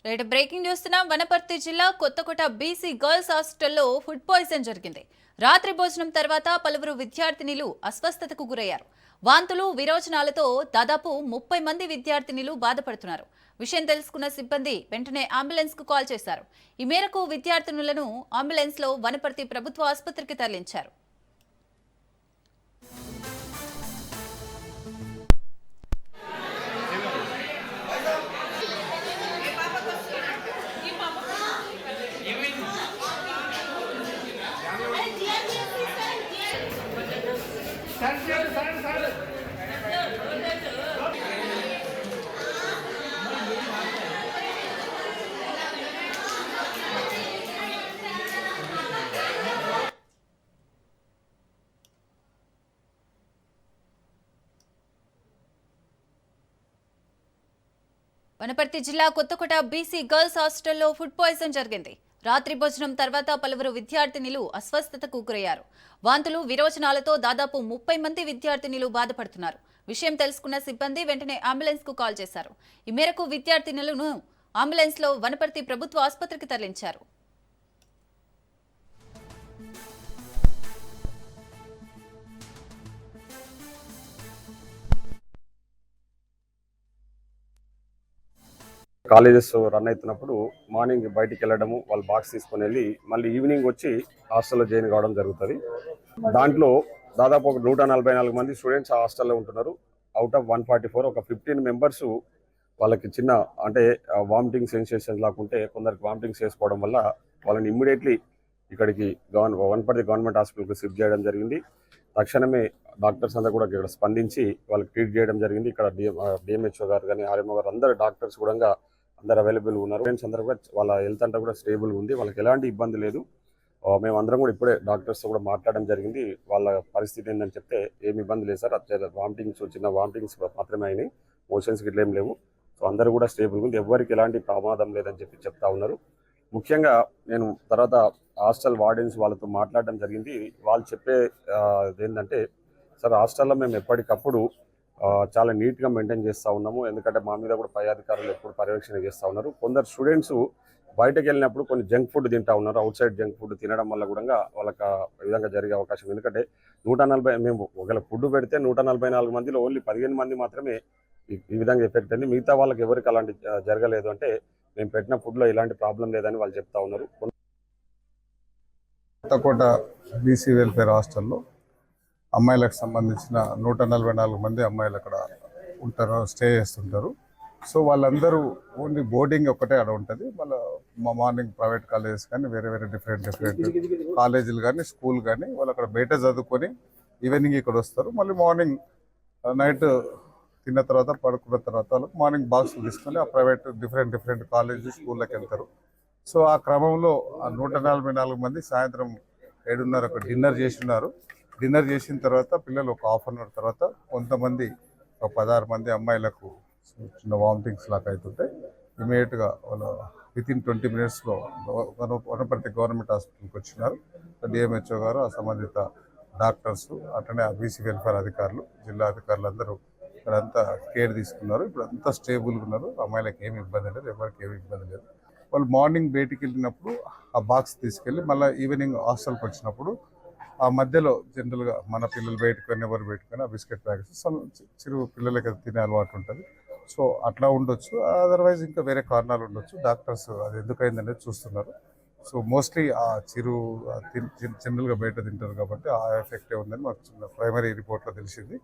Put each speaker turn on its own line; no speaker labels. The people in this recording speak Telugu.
రైట్ బ్రేకింగ్ చూస్తున్నాం. వనపర్తి జిల్లా కొత్తకోట బీసీ గర్ల్స్ హాస్టల్లో ఫుడ్ పాయిజన్ జరిగింది. రాత్రి భోజనం తర్వాత పలువురు విద్యార్థినిలు అస్వస్థతకు గురయ్యారు. వాంతులు విరోచనాలతో దాదాపు 30 మంది విద్యార్థినిలు బాధపడుతున్నారు. విషయం తెలుసుకున్న సిబ్బంది వెంటనే అంబులెన్స్ కు కాల్ చేశారు. ఈ మేరకు విద్యార్థినులను అంబులెన్స్ లో వనపర్తి ప్రభుత్వ ఆసుపత్రికి తరలించారు. వనపర్తి జిల్లా కొత్తకోట బీసీ గర్ల్స్ హాస్టల్లో ఫుడ్ పాయిజన్ జరిగింది. రాత్రి భోజనం తర్వాత పలువురు విద్యార్థినిలు అస్వస్థతకు గురయ్యారు. వాంతులు విరోచనాలతో దాదాపు 30 మంది విద్యార్థినిలు బాధపడుతున్నారు. విషయం తెలుసుకున్న సిబ్బంది వెంటనే అంబులెన్స్ కు కాల్ చేశారు. ఈ మేరకు విద్యార్థినులను అంబులెన్స్ లో వనపర్తి ప్రభుత్వ ఆసుపత్రికి తరలించారు.
కాలేజెస్ రన్ అవుతున్నప్పుడు మార్నింగ్ బయటికి వెళ్ళడము, వాళ్ళు బాక్స్ తీసుకొని వెళ్ళి మళ్ళీ ఈవినింగ్ వచ్చి హాస్టల్లో జాయిన్ కావడం జరుగుతుంది. దాంట్లో దాదాపు ఒక 144 మంది స్టూడెంట్స్ ఆ హాస్టల్లో ఉంటున్నారు. అవుట్ ఆఫ్ 144 ఒక 15 మెంబర్స్ వాళ్ళకి చిన్న అంటే వామిటింగ్ సెన్సేషన్ లాకుంటే కొందరికి వామిటింగ్స్ చేసుకోవడం వల్ల వాళ్ళని ఇమ్మీడియట్లీ ఇక్కడికి వనపర్తి గవర్నమెంట్ హాస్పిటల్కి షిఫ్ట్ చేయడం జరిగింది. తక్షణమే డాక్టర్స్ అందరూ కూడా ఇక్కడ స్పందించి వాళ్ళకి ట్రీట్ చేయడం జరిగింది. ఇక్కడ డిఎంహెచ్ఓ గారు కానీ ఆర్ఎంఓ గారు అందరు డాక్టర్స్ కూడా అందరు అవైలబుల్ ఉన్నారు. ఫ్రెండ్స్ అందరూ కూడా వాళ్ళ హెల్త్ అంతా కూడా స్టేబుల్ ఉంది, వాళ్ళకి ఎలాంటి ఇబ్బంది లేదు. మేము అందరం కూడా ఇప్పుడే డాక్టర్స్తో కూడా మాట్లాడడం జరిగింది. వాళ్ళ పరిస్థితి ఏంటని చెప్తే ఏమి ఇబ్బంది లేదు సార్, వామిటింగ్స్ చిన్న వామిటింగ్స్ మాత్రమే అయినాయి, మోషన్స్ గిట్ల ఏం లేవు. సో అందరూ కూడా స్టేబుల్గా ఉంది, ఎవరికి ఎలాంటి ప్రమాదం లేదని చెప్తా ఉన్నారు. ముఖ్యంగా నేను తర్వాత హాస్టల్ వార్డెన్స్ వాళ్ళతో మాట్లాడడం జరిగింది. వాళ్ళు చెప్పే ఏంటంటే సార్, హాస్టల్లో మేము ఎప్పటికప్పుడు చాలా నీట్గా మెయింటైన్ చేస్తూ ఉన్నాము. ఎందుకంటే మా మీద కూడా పై అధికారులు ఎప్పుడు పర్యవేక్షణ చేస్తూ ఉన్నారు. కొందరు స్టూడెంట్స్ బయటకు వెళ్ళినప్పుడు కొన్ని జంక్ ఫుడ్ తింటా ఉన్నారు. అవుట్ సైడ్ జంక్ ఫుడ్ తినడం వల్ల కూడా వాళ్ళకి విధంగా జరిగే అవకాశం. ఎందుకంటే 140 మేము ఒకవేళ ఫుడ్ పెడితే 144 మందిలో ఓన్లీ 15 మంది మాత్రమే ఈ విధంగా ఎఫెక్ట్ అయింది. మిగతా వాళ్ళకి ఎవరికి అలాంటి జరగలేదు. అంటే మేము పెట్టిన ఫుడ్లో ఎలాంటి ప్రాబ్లం లేదని వాళ్ళు చెప్తా ఉన్నారు.
కొత్తకోట బీసీ వెల్ఫేర్ హాస్టల్లో అమ్మాయిలకు సంబంధించిన 144 మంది అమ్మాయిలు అక్కడ ఉంటారు, స్టే చేస్తుంటారు. సో వాళ్ళందరూ ఓన్లీ బోర్డింగ్ ఒకటే అక్కడ ఉంటుంది. వాళ్ళ మార్నింగ్ ప్రైవేట్ కాలేజెస్ కానీ వేరే వేరే డిఫరెంట్ కాలేజీలు కానీ స్కూల్ కానీ వాళ్ళు అక్కడ బయట చదువుకొని ఈవినింగ్ ఇక్కడ వస్తారు. మళ్ళీ మార్నింగ్ నైట్ తిన్న తర్వాత పడుకున్న తర్వాత వాళ్ళకి మార్నింగ్ బాక్స్ తీసుకొని ఆ ప్రైవేట్ డిఫరెంట్ కాలేజీ స్కూళ్ళకి వెళ్తారు. సో ఆ క్రమంలో ఆ 144 మంది సాయంత్రం 7:30 డిన్నర్ చేసి ఉన్నారు. డిన్నర్ చేసిన తర్వాత పిల్లలు ఒక హాఫ్ అన్ అవర్ తర్వాత కొంతమంది ఒక 16 మంది అమ్మాయిలకు చిన్న వామిటింగ్స్ లాగా అవుతుంటాయి. ఇమీడియట్గా వాళ్ళు వితిన్ 20 మినిట్స్లో వనపర్తి గవర్నమెంట్ హాస్పిటల్కి వచ్చినారు. డిఎంహెచ్ఓ గారు, ఆ సంబంధిత డాక్టర్స్, అట్లనే బీసీ వెల్ఫేర్ అధికారులు, జిల్లా అధికారులు అందరూ ఇక్కడంతా కేర్ తీసుకున్నారు. ఇప్పుడు అంతా స్టేబుల్గా ఉన్నారు. అమ్మాయిలకు ఏమి ఇబ్బంది లేదు, ఎవరికి ఏమి ఇబ్బంది లేదు. వాళ్ళు మార్నింగ్ బయటికి వెళ్ళినప్పుడు ఆ బాక్స్ తీసుకెళ్ళి మళ్ళీ ఈవినింగ్ హాస్టల్కి వచ్చినప్పుడు ఆ మధ్యలో జనరల్గా మన పిల్లలు బయటకొని ఎవరు బయటకొని ఆ బిస్కెట్ ప్యాకెట్స్ చిరు పిల్లలకి తినే అలవాటు ఉంటుంది. సో అట్లా ఉండొచ్చు, అదర్వైజ్ ఇంకా వేరే కారణాలు ఉండొచ్చు. డాక్టర్స్ అది ఎందుకైందనేది చూస్తున్నారు. సో మోస్ట్లీ ఆ జనరల్గా బయట తింటారు కాబట్టి ఆ ఎఫెక్టే ఉందని మాకు చిన్న ప్రైమరీ రిపోర్ట్లో తెలిసింది.